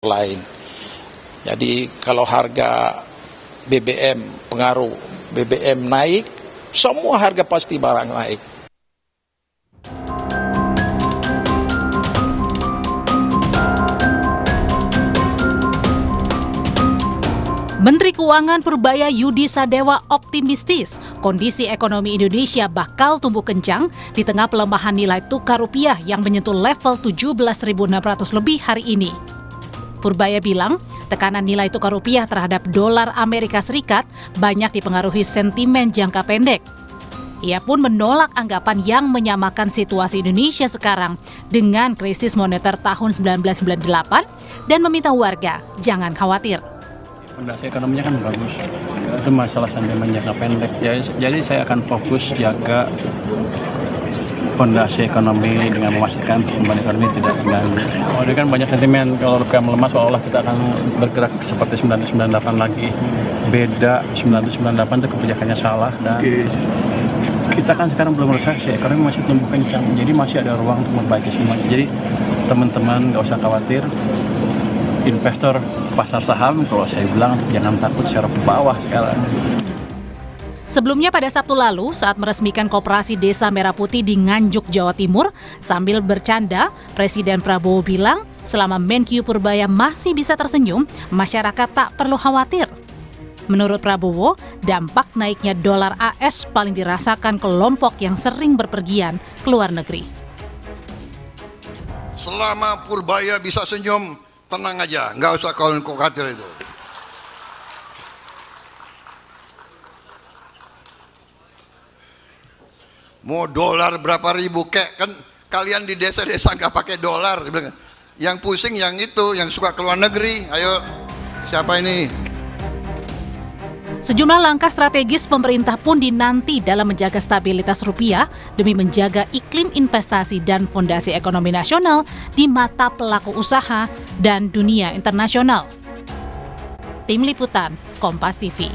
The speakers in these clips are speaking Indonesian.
lain. Jadi kalau harga BBM, pengaruh BBM naik, semua harga pasti barang naik. Menteri Keuangan Purbaya Yudi Sadewa optimistis kondisi ekonomi Indonesia bakal tumbuh kencang di tengah pelemahan nilai tukar rupiah yang menyentuh level 17.600 lebih hari ini. Purbaya bilang, tekanan nilai tukar rupiah terhadap dolar Amerika Serikat banyak dipengaruhi sentimen jangka pendek. Ia pun menolak anggapan yang menyamakan situasi Indonesia sekarang dengan krisis moneter tahun 1998 dan meminta warga jangan khawatir. Fondasi ekonominya kan bagus, itu masalah sentimen jangka pendek. Jadi saya akan fokus jaga fondasi ekonomi dengan memastikan pertumbuhan ekonomi tidak terganggu. Ini kan banyak sentimen, kalau rupiah melemah seolah-olah kita akan bergerak seperti 1998 lagi. Beda, 1998 itu kebijakannya salah dan kita kan sekarang belum resesi, ekonomi masih tumbuh kencang, jadi masih ada ruang untuk memperbaiki semuanya. Jadi teman-teman nggak usah khawatir. Investor pasar saham, kalau saya bilang jangan takut share ke bawah sekarang. Sebelumnya pada Sabtu lalu saat meresmikan Koperasi Desa Merah Putih di Nganjuk, Jawa Timur, sambil bercanda, Presiden Prabowo bilang selama Menkyu Purbaya masih bisa tersenyum, masyarakat tak perlu khawatir. Menurut Prabowo, dampak naiknya dolar AS paling dirasakan kelompok yang sering berpergian ke luar negeri. Selama Purbaya bisa senyum, tenang aja, nggak usah khawatir itu. Mau dolar berapa ribu kek, kan kalian di desa-desa nggak pakai dolar. Yang pusing yang itu, yang suka keluar negeri. Ayo, siapa ini? Sejumlah langkah strategis pemerintah pun dinanti dalam menjaga stabilitas rupiah demi menjaga iklim investasi dan fondasi ekonomi nasional di mata pelaku usaha dan dunia internasional. Tim Liputan, Kompas TV.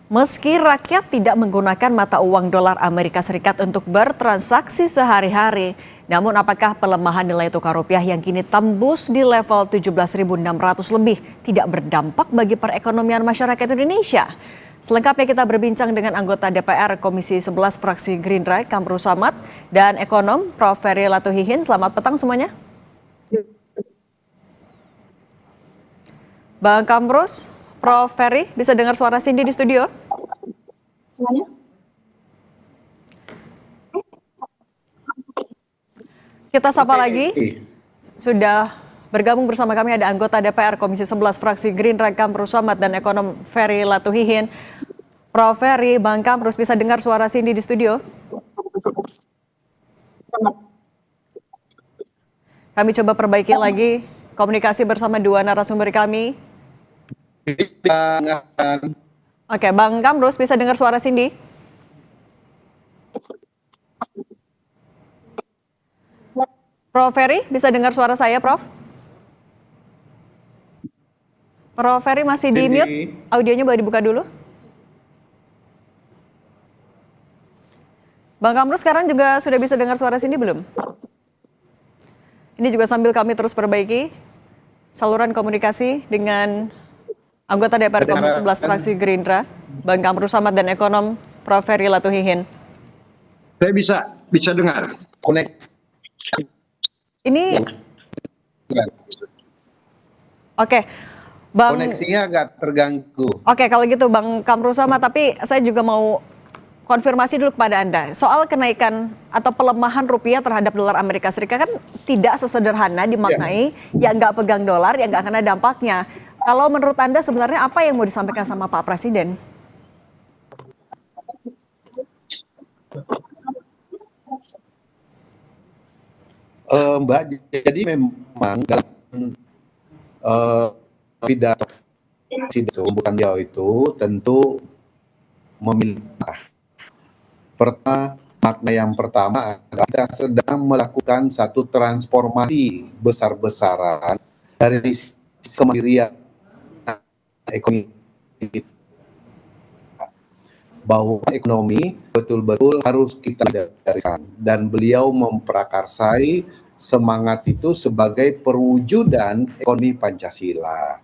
Meski rakyat tidak menggunakan mata uang dolar Amerika Serikat untuk bertransaksi sehari-hari, namun apakah pelemahan nilai tukar rupiah yang kini tembus di level 17.600 lebih tidak berdampak bagi perekonomian masyarakat Indonesia? Selengkapnya kita berbincang dengan anggota DPR Komisi 11 Fraksi Gerindra, Kamru Samad, dan ekonom Prof. Ferry Latuhihin. Selamat petang semuanya. Bang Kamrus, Prof. Ferry, bisa dengar suara Cindy di studio? Semuanya? Kita sapa lagi. Sudah bergabung bersama kami ada anggota DPR Komisi 11 Fraksi Gerindra, Kamru Samad, dan ekonom Ferry Latuhihin. Prof. Ferry, Bang Kamrus, bisa dengar suara Cindy di studio? Kami coba perbaiki lagi komunikasi bersama dua narasumber kami. Oke, Bang Kamrus bisa dengar suara Cindy? Prof. Ferry bisa dengar suara saya, Prof? Prof. Ferry masih di mute, audionya boleh dibuka dulu. Bang Kamrus sekarang juga sudah bisa dengar suara Cindy belum? Ini juga sambil kami terus perbaiki saluran komunikasi dengan anggota DPR Komisi 11 Fraksi Gerindra, Bang Kamru Samad, dan ekonom Prof. Ferry Latuhihin. Saya bisa dengar. Ini Oke. Bang, koneksinya agak terganggu. Oke, kalau gitu Bang Kamru Samad, tapi saya juga mau konfirmasi dulu kepada Anda. Soal kenaikan atau pelemahan rupiah terhadap dolar Amerika Serikat kan tidak sesederhana dimaknai yang nggak pegang dolar, yang nggak kena dampaknya. Kalau menurut Anda sebenarnya apa yang mau disampaikan sama Pak Presiden? Mbak, jadi memang dalam pidato bukan jauh itu tentu memilih makna yang pertama adalah kita sedang melakukan satu transformasi besar-besaran dari kemandirian ekonomi. bahwa ekonomi betul-betul harus kita darikan, dan beliau memprakarsai semangat itu sebagai perwujudan ekonomi Pancasila.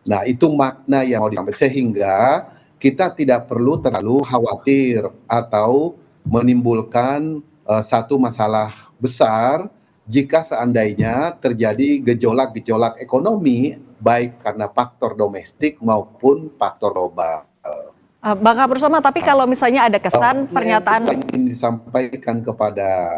Nah, itu makna yang mau disampaikan, sehingga kita tidak perlu terlalu khawatir atau menimbulkan satu masalah besar jika seandainya terjadi gejolak-gejolak ekonomi, baik karena faktor domestik maupun faktor global. Bang Kamru Samad, tapi kalau misalnya ada kesan pernyataan yang ingin disampaikan kepada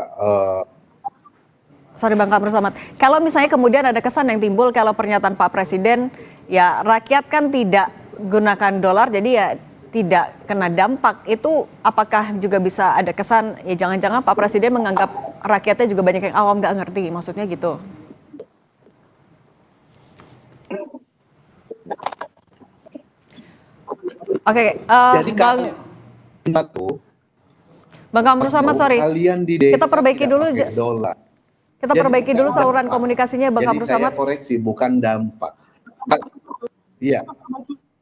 Sorry Bang Kamru Samad, kalau misalnya kemudian ada kesan yang timbul kalau pernyataan Pak Presiden, ya rakyat kan tidak gunakan dolar, jadi ya tidak kena dampak, itu apakah juga bisa ada kesan, ya jangan-jangan Pak Presiden menganggap rakyatnya juga banyak yang awam nggak ngerti, maksudnya gitu? Oke, jadi Bang Kamru Samad, sorry, kalian di desa kita perbaiki dulu, dolar. kita perbaiki dulu saluran komunikasinya Bang Kamru Samad. Jadi saya koreksi, bukan dampak. Iya.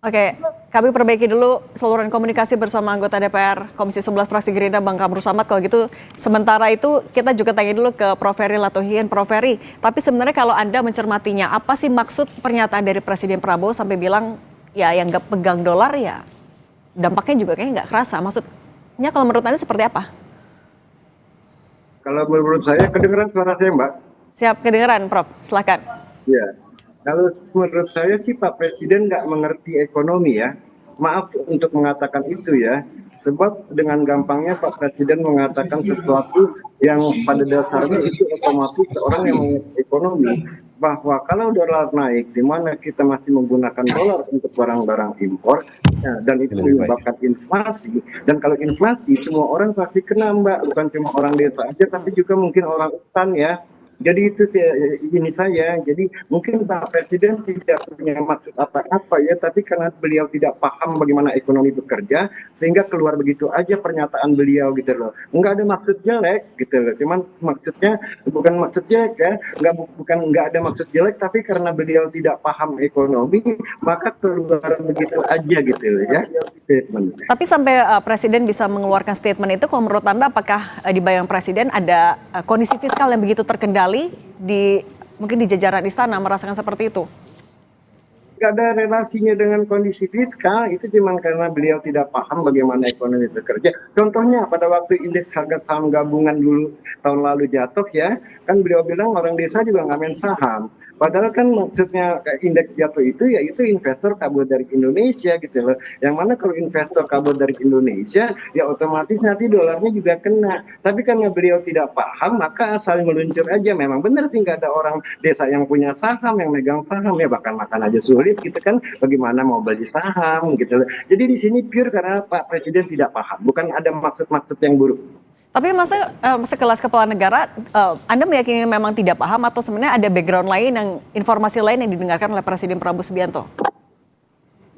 Oke, kami perbaiki dulu saluran komunikasi bersama anggota DPR Komisi 11 Fraksi Gerindra Bang Kamru Samad. Kalau gitu, sementara itu kita juga tanya dulu ke Prof. Ferry Latuhian. Prof. Ferry, tapi sebenarnya kalau Anda mencermatinya, apa sih maksud pernyataan dari Presiden Prabowo sampai bilang, ya yang nggak pegang dolar ya dampaknya juga kayaknya nggak kerasa. Maksudnya kalau menurut Anda seperti apa? Kalau menurut saya, kedengeran suara saya, Mbak? Siap, kedengeran, Prof. Silakan. Ya, kalau menurut saya sih Pak Presiden nggak mengerti ekonomi ya. Maaf untuk mengatakan itu ya. Sebab dengan gampangnya Pak Presiden mengatakan sesuatu yang pada dasarnya itu otomatis seorang yang mengerti ekonomi. Bahwa kalau dolar naik, di mana kita masih menggunakan dolar untuk barang-barang impor, ya, dan itu menyebabkan inflasi. Dan kalau inflasi, semua orang pasti kena, Mbak. Bukan cuma orang desa aja, tapi juga mungkin orang hutan ya. Jadi itu ini saya, jadi mungkin Pak Presiden tidak punya maksud apa-apa ya, tapi karena beliau tidak paham bagaimana ekonomi bekerja, sehingga keluar begitu aja pernyataan beliau gitu loh. Enggak ada maksud jelek gitu loh, cuman maksudnya bukan maksud jelek ya, enggak ada maksud jelek, tapi karena beliau tidak paham ekonomi, maka keluar begitu aja gitu loh ya. Tapi sampai Presiden bisa mengeluarkan statement itu, kalau menurut Anda apakah di bayang Presiden ada kondisi fiskal yang begitu terkendali mungkin di jajaran istana merasakan seperti itu? Nggak ada relasinya dengan kondisi fiskal, itu cuma karena beliau tidak paham bagaimana ekonomi bekerja. Contohnya pada waktu indeks harga saham gabungan dulu tahun lalu jatuh ya, kan beliau bilang orang desa juga nggak main saham. Padahal kan maksudnya indeks jatuh itu ya itu investor kabur dari Indonesia gitu loh. Yang mana kalau investor kabur dari Indonesia ya otomatis nanti dolarnya juga kena. Tapi karena beliau tidak paham maka asal meluncur aja. Memang benar sih nggak ada orang desa yang punya saham, yang megang saham ya, bahkan makan aja sulit gitu kan. Bagaimana mau beli saham gitu loh. Jadi di sini pure karena Pak Presiden tidak paham. Bukan ada maksud-maksud yang buruk. Tapi masa sekelas kepala negara, Anda meyakini memang tidak paham atau sebenarnya ada background lain, informasi lain yang didengarkan oleh Presiden Prabowo Subianto?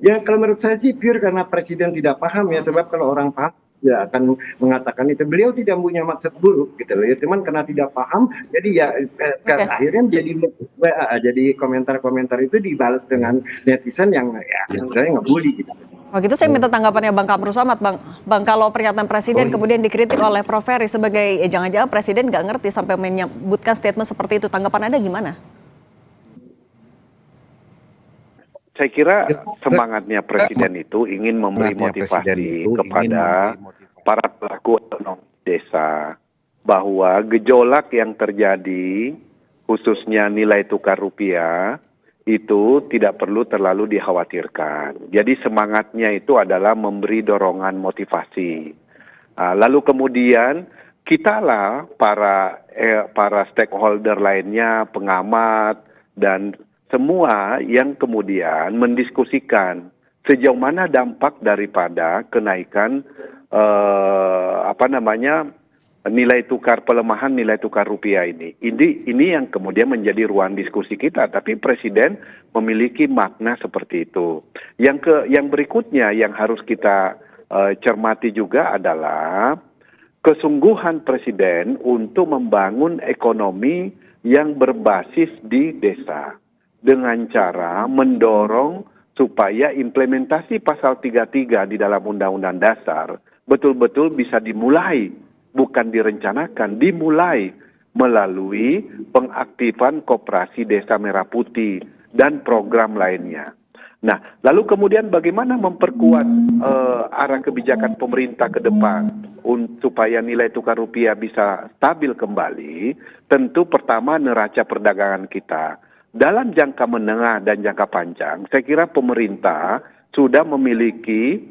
Ya kalau menurut saya sih pure karena Presiden tidak paham ya, sebab kalau orang paham ya akan mengatakan itu. Beliau tidak punya maksud buruk gitu loh ya, cuman karena tidak paham jadi ya akhirnya jadi komentar-komentar itu dibalas dengan netizen yang ya sebenarnya nggak bully gitu. Oh gitu, saya minta tanggapannya Bang Kamru Samad, Bang kalau pernyataan Presiden kemudian dikritik oleh Prof. Ferry sebagai jangan-jangan Presiden nggak ngerti sampai menyebutkan statement seperti itu, tanggapan Anda gimana? Saya kira semangatnya Presiden itu ingin memberi motivasi kepada para pelaku ekonomi desa bahwa gejolak yang terjadi khususnya nilai tukar rupiah itu tidak perlu terlalu dikhawatirkan. Jadi semangatnya itu adalah memberi dorongan motivasi. Lalu kemudian kitalah para stakeholder lainnya, pengamat dan semua yang kemudian mendiskusikan sejauh mana dampak daripada kenaikan pelemahan nilai tukar rupiah ini. Ini yang kemudian menjadi ruang diskusi kita, tapi Presiden memiliki makna seperti itu. Yang berikutnya yang harus kita cermati juga adalah kesungguhan Presiden untuk membangun ekonomi yang berbasis di desa dengan cara mendorong supaya implementasi pasal 33 di dalam Undang-Undang Dasar betul-betul bisa dimulai, bukan direncanakan, dimulai melalui pengaktifan Koperasi Desa Merah Putih dan program lainnya. Nah, lalu kemudian bagaimana memperkuat arah kebijakan pemerintah ke depan supaya nilai tukar rupiah bisa stabil kembali? Tentu pertama neraca perdagangan kita. Dalam jangka menengah dan jangka panjang, saya kira pemerintah sudah memiliki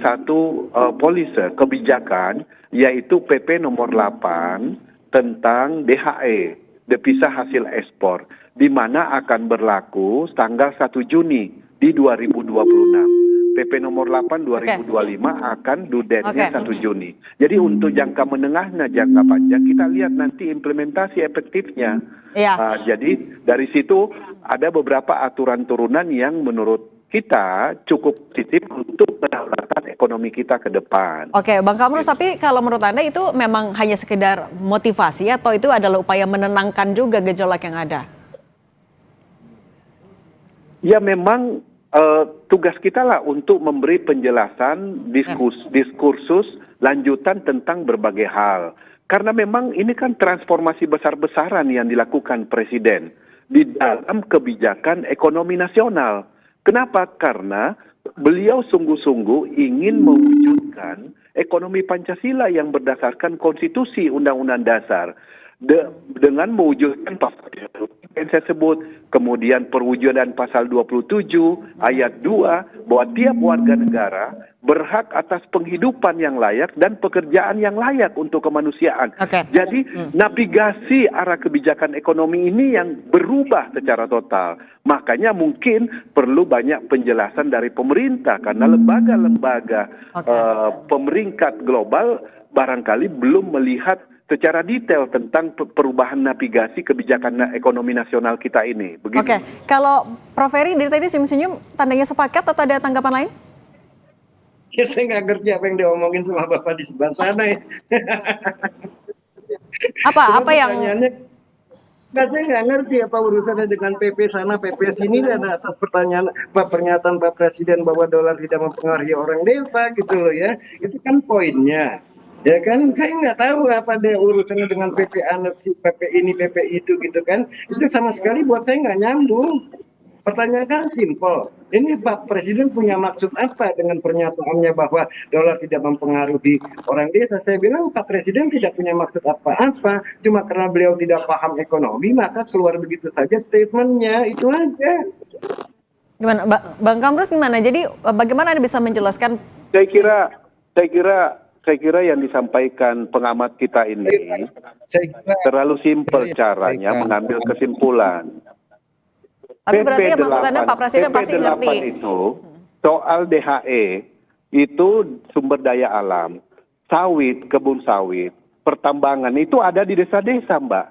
satu polisi kebijakan, yaitu PP nomor 8 tentang DHE, devisa hasil ekspor, di mana akan berlaku tanggal 1 Juni di 2026. PP nomor 8 2025 akan due-date-nya 1 Juni. Jadi untuk jangka menengah dan jangka panjang kita lihat nanti implementasi efektifnya. Jadi dari situ ada beberapa aturan turunan yang menurut kita cukup positif untuk kedaulatan ekonomi kita ke depan. Oke, Bang Kamrus, tapi kalau menurut Anda itu memang hanya sekedar motivasi atau itu adalah upaya menenangkan juga gejolak yang ada? Ya memang tugas kita lah untuk memberi penjelasan, diskursus lanjutan tentang berbagai hal. Karena memang ini kan transformasi besar-besaran yang dilakukan Presiden di dalam kebijakan ekonomi nasional. Kenapa? Karena beliau sungguh-sungguh ingin mewujudkan ekonomi Pancasila yang berdasarkan konstitusi Undang-Undang Dasar. Dengan mewujudkan pasal yang saya sebut, kemudian perwujudan pasal 27 ayat 2 bahwa tiap warga negara berhak atas penghidupan yang layak dan pekerjaan yang layak untuk kemanusiaan. Jadi navigasi arah kebijakan ekonomi ini yang berubah secara total. Makanya mungkin perlu banyak penjelasan dari pemerintah karena lembaga-lembaga pemeringkat global barangkali belum melihat secara detail tentang perubahan navigasi kebijakan ekonomi nasional kita ini. Begitu. Oke, kalau Prof. Ferry dari tadi senyum-senyum, tandanya sepakat atau ada tanggapan lain? Ya, saya nggak ngerti apa yang diomongin sama Bapak di sebelah sana ya. Apa yang... Saya nggak ngerti apa urusannya dengan PP sana, PP sini, dan atas pernyataan Pak Presiden bahwa dolar tidak mempengaruhi orang desa gitu loh ya. Itu kan poinnya. Ya kan, saya nggak tahu apa ada urusannya dengan PP anarki, PP ini, PP itu gitu kan. Itu sama sekali buat saya nggak nyambung. Pertanyaan kan simpel. Ini Pak Presiden punya maksud apa dengan pernyataannya bahwa dolar tidak mempengaruhi orang desa? Saya bilang Pak Presiden tidak punya maksud apa-apa. Cuma karena beliau tidak paham ekonomi, maka keluar begitu saja statementnya. Itu aja. Gimana, Bang Kamrus gimana? Jadi bagaimana Anda bisa menjelaskan? Saya kira yang disampaikan pengamat kita ini terlalu simpel caranya mengambil kesimpulan. Tapi berarti ya maksud Anda Pak Presiden pasti ngerti. Itu soal DHE itu sumber daya alam, sawit, kebun sawit, pertambangan itu ada di desa-desa, Mbak.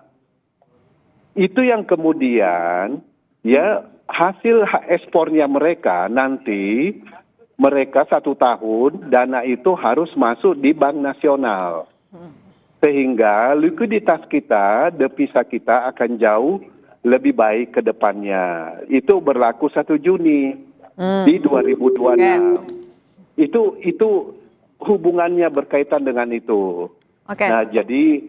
Itu yang kemudian ya hasil ekspornya mereka nanti mereka 1 tahun dana itu harus masuk di Bank Nasional. Sehingga likuiditas kita, devisa kita akan jauh lebih baik ke depannya. Itu berlaku 1 Juni di 2026. Itu hubungannya berkaitan dengan itu. Nah, jadi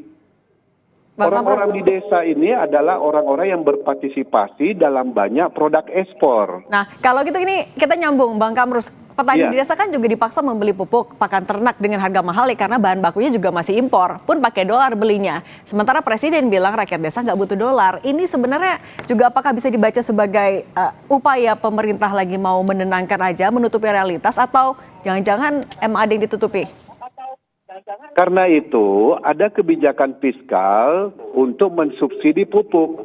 orang-orang di desa ini adalah orang-orang yang berpartisipasi dalam banyak produk ekspor. Nah, kalau gitu ini kita nyambung, Bang Kamrus. Petani di desa kan juga dipaksa membeli pupuk pakan ternak dengan harga mahal ya karena bahan bakunya juga masih impor, pun pakai dolar belinya. Sementara Presiden bilang rakyat desa nggak butuh dolar. Ini sebenarnya juga apakah bisa dibaca sebagai upaya pemerintah lagi mau menenangkan aja, menutupi realitas, atau jangan-jangan emang ada yang ditutupi? Karena itu ada kebijakan fiskal untuk mensubsidi pupuk.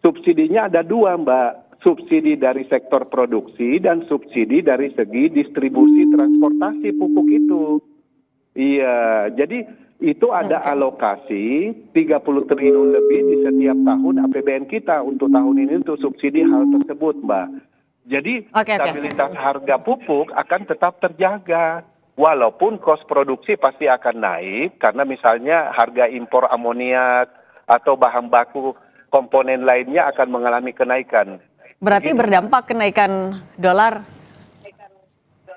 Subsidinya ada 2, Mbak. Subsidi dari sektor produksi dan subsidi dari segi distribusi transportasi pupuk itu. Iya, jadi itu ada alokasi 30 triliun lebih di setiap tahun APBN kita untuk tahun ini untuk subsidi hal tersebut, Mbak. Jadi stabilitas harga pupuk akan tetap terjaga. Walaupun kos produksi pasti akan naik karena misalnya harga impor amoniak atau bahan baku komponen lainnya akan mengalami kenaikan. Berarti berdampak kenaikan dolar.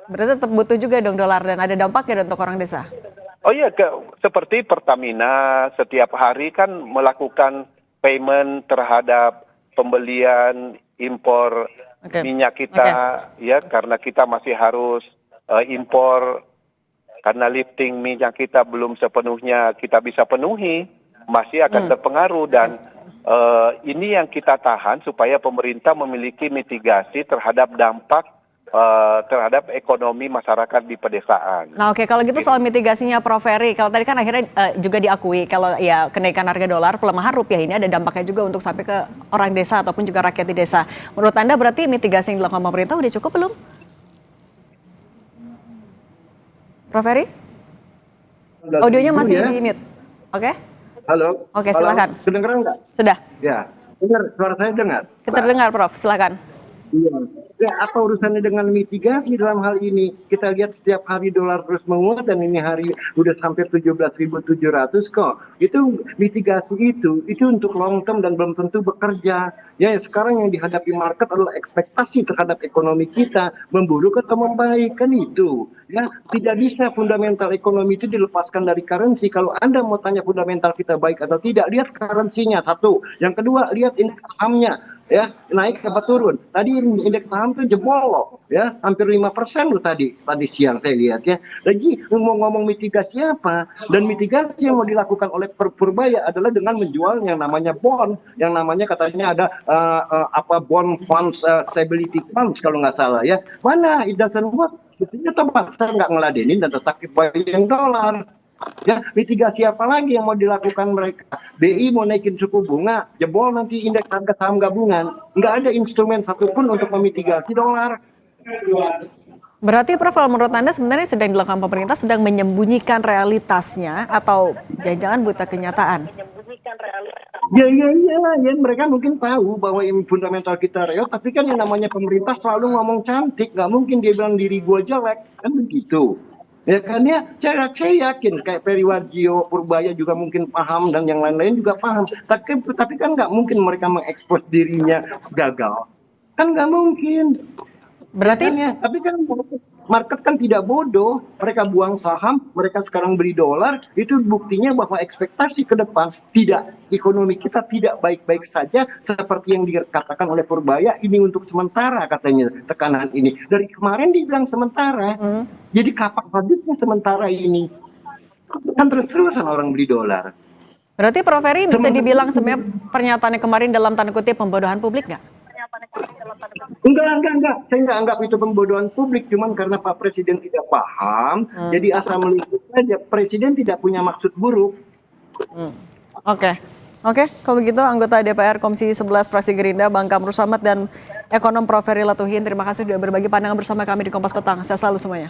Berarti tetap butuh juga dong dolar dan ada dampaknya untuk orang desa. Oh iya, seperti Pertamina setiap hari kan melakukan payment terhadap pembelian impor minyak kita, ya karena kita masih harus impor karena lifting minyak kita belum sepenuhnya kita bisa penuhi, masih akan terpengaruh dan ini yang kita tahan supaya pemerintah memiliki mitigasi terhadap dampak terhadap ekonomi masyarakat di pedesaan. Nah kalau gitu soal mitigasinya Prof. Ferry, kalau tadi kan akhirnya juga diakui kalau ya kenaikan harga dolar, pelemahan rupiah ini ada dampaknya juga untuk sampai ke orang desa ataupun juga rakyat di desa. Menurut Anda berarti mitigasi yang dilakukan pemerintah udah cukup belum? Prof. Ferry? Audionya masih di mute. Oke? Halo? Oke, silakan. Kedengeran nggak? Sudah. Ya, dengar, suara saya dengar. Terdengar Prof, silakan. Iya. Ya, apa urusannya dengan mitigasi dalam hal ini? Kita lihat setiap hari dolar terus menguat dan ini hari udah sampai 17.700 kok. Itu mitigasi itu untuk long term dan belum tentu bekerja. Ya, sekarang yang dihadapi market adalah ekspektasi terhadap ekonomi kita memburuk atau membaik, kan itu. Ya, tidak bisa fundamental ekonomi itu dilepaskan dari currency. Kalau Anda mau tanya fundamental kita baik atau tidak, lihat currency-nya satu. Yang kedua, lihat indeks sahamnya. Ya, naik apa turun. Tadi indeks saham tuh jebol loh, ya, hampir 5% loh tadi siang saya lihat ya. Lagi mau ngomong mitigasi apa? Dan mitigasi yang mau dilakukan oleh Purbaya adalah dengan menjual yang namanya bond, yang namanya katanya ada bond funds, stability funds kalau nggak salah ya. Mana it doesn't work. Buktinya toh pasar nggak ngeladenin dan tetap buying dolar. Ya, mitigasi apa lagi yang mau dilakukan mereka? BI mau naikin suku bunga, jebol nanti indeks harga saham gabungan. Nggak ada instrumen satupun untuk memitigasi dolar. Berarti Prof, kalau menurut Anda sebenarnya sedang dilakukan pemerintah sedang menyembunyikan realitasnya atau jangan-jangan buta kenyataan? Ya, mereka mungkin tahu bahwa fundamental kita real, tapi kan yang namanya pemerintah selalu ngomong cantik, nggak mungkin dia bilang diri gua jelek, kan begitu. Ya kan ya, saya yakin kayak Periwarjio, Purbaya juga mungkin paham dan yang lain-lain juga paham. Tapi kan nggak mungkin mereka mengekspos dirinya gagal. Kan nggak mungkin. Berarti ya, tapi kan market kan tidak bodoh. Mereka buang saham, mereka sekarang beli dolar. Itu buktinya bahwa ekspektasi ke depan ekonomi kita tidak baik-baik saja seperti yang dikatakan oleh Purbaya. Ini untuk sementara katanya tekanan ini. Dari kemarin dibilang sementara. Jadi kapan habisnya sementara ini? Kan terus-terusan orang beli dolar. Berarti Prof. Ferry bisa dibilang sebenarnya pernyataannya kemarin dalam tanda kutip pembodohan publik nggak? Enggak. Saya nggak anggap itu pembodohan publik, cuman karena Pak Presiden tidak paham, jadi asal meliput saja. Presiden tidak punya maksud buruk. Oke, kalau begitu anggota DPR Komisi 11 Fraksi Gerindra Bang Kamru Samad dan ekonom Prof. Ferry Latuhin, terima kasih sudah berbagi pandangan bersama kami di Kompas Petang. Sehat selalu semuanya.